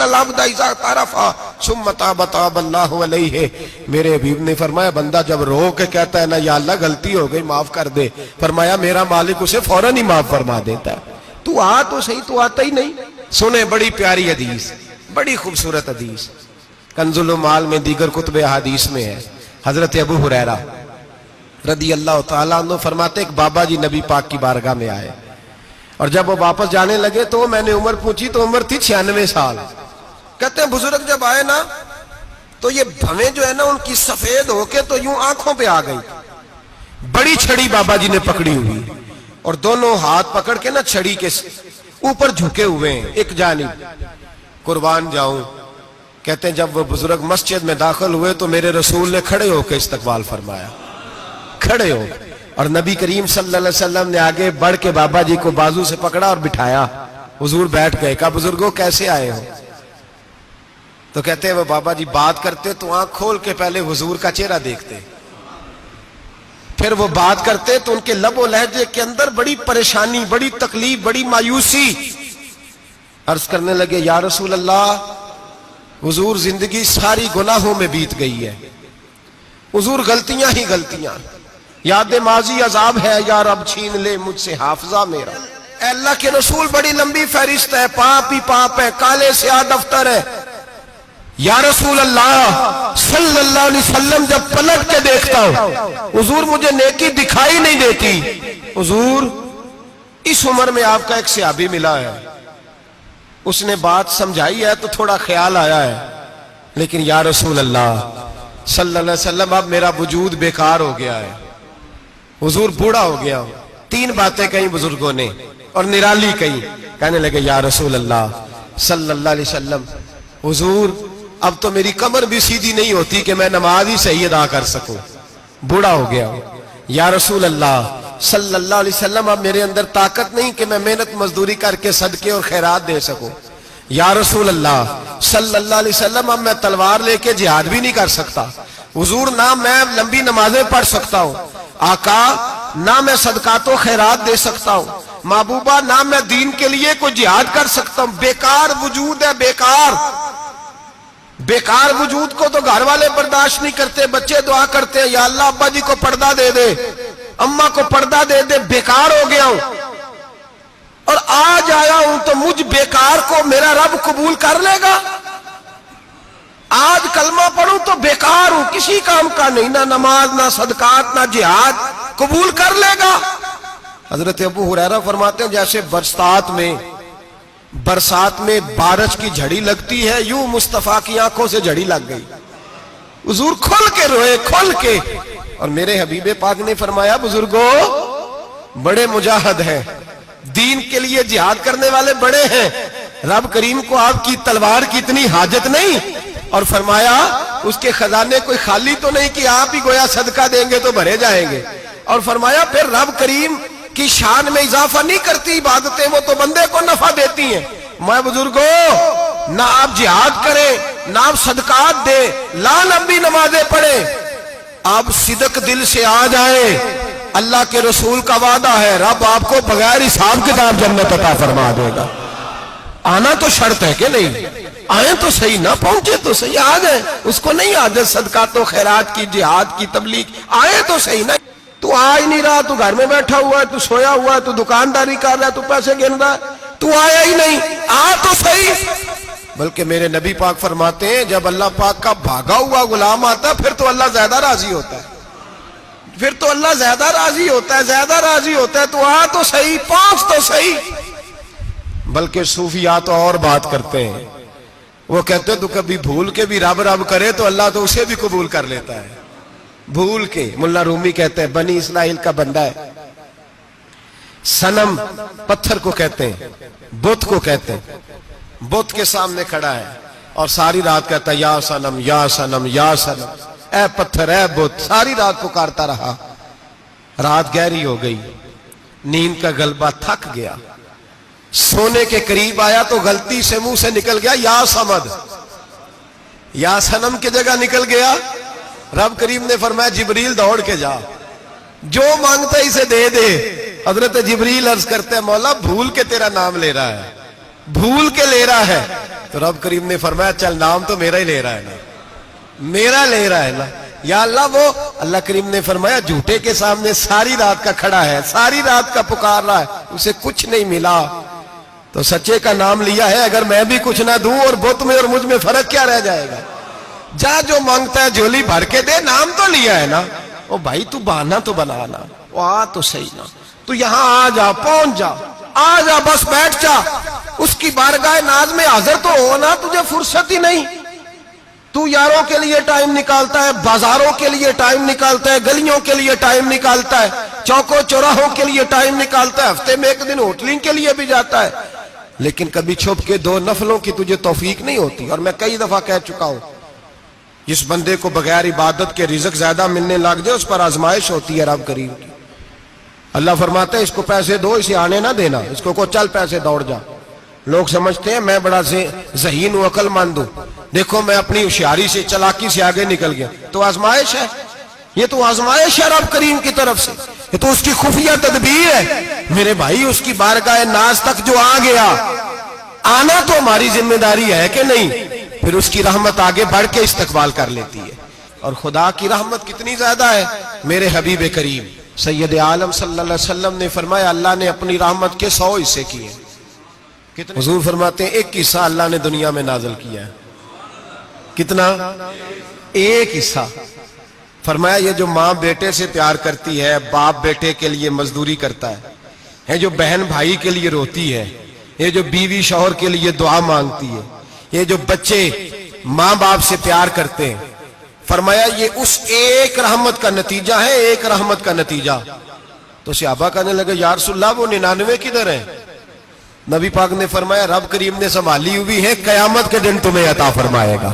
ان العبد اذا اعترف ثم تاب تاب اللہ علیہ. میرے حبیب نے فرمایا بندہ جب رو کے کہتا ہے نا یا اللہ غلطی ہو گئی معاف کر دے، فرمایا میرا مالک اسے فوراً ہی معاف فرما دیتا ہے. تو آ تو صحیح، تو آتا ہی نہیں. سنیں بڑی پیاری حدیث، بڑی خوبصورت حدیث، کنز المال میں دیگر کتب احادیث میں ہے. حضرت ابو ہریرہ رضی اللہ تعالیٰ عنہ فرماتے ایک بابا جی نبی پاک کی بارگاہ میں آئے، اور جب وہ واپس جانے لگے تو میں نے عمر پوچھی تو عمر تھی 96 سال. کہتے ہیں بزرگ جب آئے نا تو یہ بھویں جو ہے نا ان کی سفید ہو کے تو یوں آنکھوں پہ آ گئی. بڑی چھڑی بابا جی نے پکڑی ہوئی اور دونوں ہاتھ پکڑ کے نا چھڑی کے اوپر جھکے ہوئے ہیں ایک جانب. قربان جاؤں، کہتے ہیں جب وہ بزرگ مسجد میں داخل ہوئے تو میرے رسول نے کھڑے ہو کے استقبال فرمایا، کھڑے ہو. اور نبی کریم صلی اللہ علیہ وسلم نے آگے بڑھ کے بابا جی کو بازو سے پکڑا اور بٹھایا. حضور بیٹھ گئے. کہا بزرگوں کیسے آئے ہو؟ تو کہتے ہیں وہ بابا جی بات کرتے تو آنکھ کھول کے پہلے حضور کا چہرہ دیکھتے، پھر وہ بات کرتے تو ان کے لب و لہجے کے اندر بڑی پریشانی، بڑی تکلیف، بڑی مایوسی. عرض کرنے لگے یا رسول اللہ، حضور زندگی ساری گناہوں میں بیت گئی ہے، حضور غلطیاں ہی غلطیاں، یاد ماضی عذاب ہے، یا رب چھین لے مجھ سے حافظہ میرا. اے اللہ کے رسول بڑی لمبی فہرست ہے، پاپ ہی پاپ ہے، کالے سیاہ دفتر ہے. یا رسول اللہ صلی اللہ علیہ وسلم جب پلٹ کے دیکھتا ہوں حضور مجھے نیکی دکھائی نہیں دیتی. حضور اس عمر میں آپ کا ایک صحابی ملا ہے، اس نے بات سمجھائی ہے تو تھوڑا خیال آیا ہے، لیکن یا رسول اللہ صلی اللہ علیہ وسلم اب میرا وجود بیکار ہو گیا ہے، حضور بوڑھا ہو گیا ہوں. 3 باتیں کہیں بزرگوں نے اور نرالی کہیں. کہنے لگے یا رسول اللہ صلی اللہ علیہ وسلم، حضور اب تو میری کمر بھی سیدھی نہیں ہوتی کہ میں نماز ہی صحیح ادا کر سکوں، بوڑھا ہو گیا ہوں. یا رسول اللہ صلی اللہ علیہ وسلم اب میرے اندر طاقت نہیں کہ میں محنت مزدوری کر کے صدقے اور خیرات دے سکوں. یا رسول اللہ صلی اللہ علیہ وسلم اب میں تلوار لے کے جہاد بھی نہیں کر سکتا. حضور نہ میں لمبی نمازیں پڑھ سکتا ہوں، آقا نہ میں صدقات و خیرات دے سکتا ہوں، محبوبہ نہ میں دین کے لیے کوئی جہاد کر سکتا ہوں. بیکار وجود ہے، بیکار. بیکار وجود کو تو گھر والے برداشت نہیں کرتے، بچے دعا کرتے ہیں یا اللہ ابا جی کو پردہ دے دے، اماں کو پردہ دے دے. بیکار ہو گیا ہوں اور آج آیا ہوں تو مجھ بیکار کو میرا رب قبول کر لے گا؟ آج کلمہ پڑھوں تو بیکار ہوں، کسی کام کا نہیں، نہ نماز نہ صدقات نہ جہاد، قبول کر لے گا؟ حضرت ابو ہریرہ فرماتے ہیں جیسے برسات میں بارش کی جھڑی لگتی ہے، یوں مصطفیٰ کی آنکھوں سے جھڑی لگ گئی. حضور کھل کے روئے، کھل کے. اور میرے حبیب پاک نے فرمایا بزرگوں بڑے مجاہد ہیں، دین کے لیے جہاد کرنے والے بڑے ہیں، رب کریم کو آپ کی تلوار کی اتنی حاجت نہیں. اور فرمایا اس کے خزانے کوئی خالی تو نہیں کہ آپ ہی گویا صدقہ دیں گے تو بھرے جائیں گے. اور فرمایا پھر رب کریم کی شان میں اضافہ نہیں کرتی عبادتیں، وہ تو بندے کو نفع دیتی ہیں. میں بزرگوں نہ آپ جہاد کریں نہ آپ صدقات دیں، لا لمبی نمازیں پڑھیں، آپ صدق دل سے آ جائیں. اللہ کے رسول کا وعدہ ہے رب آپ کو بغیر حساب کتاب جنت عطا فرما دے گا. آنا تو شرط ہے کہ نہیں؟ آئیں تو صحیح، نہ پہنچے تو صحیح، آ جائیں. اس کو نہیں عادت صدقات و خیرات کی، جہاد کی، تبلیغ، آئیں تو صحیح. نہ تو آ ہی نہیں رہا، تو گھر میں بیٹھا ہوا ہے، تو سویا ہوا ہے، تو دکانداری کر رہا ہے، تو پیسے گن رہا ہے، تو آیا ہی نہیں، آ تو صحیح. بلکہ میرے نبی پاک فرماتے ہیں جب اللہ پاک کا بھاگا ہوا غلام آتا ہے پھر تو اللہ زیادہ راضی ہوتا ہے، پھر تو اللہ زیادہ راضی ہوتا ہے، زیادہ راضی ہوتا ہے. تو آ تو صحیح، پہنچ تو صحیح. بلکہ صوفیات اور بات کرتے ہیں، وہ کہتے ہیں تو کبھی بھول کے بھی رب رب کرے تو اللہ تو اسے بھی قبول کر لیتا ہے. بھول کے. ملا رومی کہتے ہیں بنی اسرائیل کا بندہ ہے، صنم پتھر کو کہتے ہیں، بت کو کہتے ہیں، بت کے سامنے کھڑا ہے اور ساری رات کہتا ہے یا صنم یا صنم یا صنم، اے پتھر اے بت. ساری رات پکارتا رہا، رات گہری ہو گئی، نیند کا غلبہ، تھک گیا، سونے کے قریب آیا تو غلطی سے منہ سے نکل گیا یا صمد، یا صنم کی جگہ نکل گیا. رب کریم نے فرمایا جبریل دوڑ کے جا، جو مانگتا ہے اسے دے دے. حضرت جبریل عرض کرتے ہیں مولا بھول کے تیرا نام لے رہا ہے، بھول کے لے رہا ہے تو رب کریم نے فرمایا چل نام تو میرا ہی لے رہا ہے نا، میرا لے رہا ہے نا یا اللہ۔ وہ اللہ کریم نے فرمایا جھوٹے کے سامنے ساری رات کا کھڑا ہے، ساری رات کا پکار رہا ہے، اسے کچھ نہیں ملا تو سچے کا نام لیا ہے، اگر میں بھی کچھ نہ دوں اور بت میں اور مجھ میں فرق کیا رہ جائے گا؟ جا جو مانگتا ہے جھولی بھر کے دے، نام تو لیا ہے نا۔ او بھائی تو بہانا تو بنانا، وہ آ تو صحیح نا، تو یہاں آ جا، پہنچ جا، آ جا، بس بیٹھ جا، اس کی بارگاہ ناز میں حاضر تو ہونا، تجھے فرصت ہی نہیں۔ تو یاروں کے لیے ٹائم نکالتا ہے، بازاروں کے لیے ٹائم نکالتا ہے، گلیوں کے لیے ٹائم نکالتا ہے، چوکوں چوراہوں کے لیے ٹائم نکالتا ہے، ہفتے میں ایک دن ہوٹلنگ کے لیے بھی جاتا ہے، لیکن کبھی چھپ کے 2 نفلوں کی تجھے توفیق نہیں ہوتی۔ اور میں کئی دفعہ کہہ چکا ہوں، جس بندے کو بغیر عبادت کے رزق زیادہ ملنے لگ جائے اس پر آزمائش ہوتی ہے رب کریم کی۔ اللہ فرماتا ہے اس کو پیسے دو، اسے آنے نہ دینا، اس کو چل پیسے دوڑ جا۔ لوگ سمجھتے ہیں میں بڑا ذہین ہوں، عقل مند ہوں، دیکھو میں اپنی ہوشیاری سے، چلاکی سے آگے نکل گیا، تو آزمائش ہے، یہ تو آزمائش ہے رب کریم کی طرف سے، یہ تو اس کی خفیہ تدبیر ہے۔ میرے بھائی اس کی بارگاہ ناز تک جو آ گیا، آنا تو ہماری ذمہ داری ہے کہ نہیں؟ پھر اس کی رحمت آگے بڑھ کے استقبال کر لیتی ہے۔ اور خدا کی رحمت کتنی زیادہ ہے، میرے حبیب کریم سید عالم صلی اللہ علیہ وسلم نے فرمایا اللہ نے اپنی رحمت کے 100 حصے کیے۔ حضور فرماتے ہیں ایک حصہ اللہ نے دنیا میں نازل کیا ہے۔ کتنا؟ ایک حصہ۔ فرمایا یہ جو ماں بیٹے سے پیار کرتی ہے، باپ بیٹے کے لیے مزدوری کرتا ہے، جو بہن بھائی کے لیے روتی ہے، یہ جو بیوی شوہر کے لیے دعا مانگتی ہے، یہ جو بچے ماں باپ سے پیار کرتے ہیں، فرمایا یہ اس ایک رحمت کا نتیجہ ہے، ایک رحمت کا نتیجہ۔ تو صحابہ کہنے لگے یا رسول اللہ وہ 99 کدھر ہیں؟ نبی پاک نے فرمایا رب کریم نے سنبھالی ہوئی ہے، قیامت کے دن تمہیں عطا فرمائے گا۔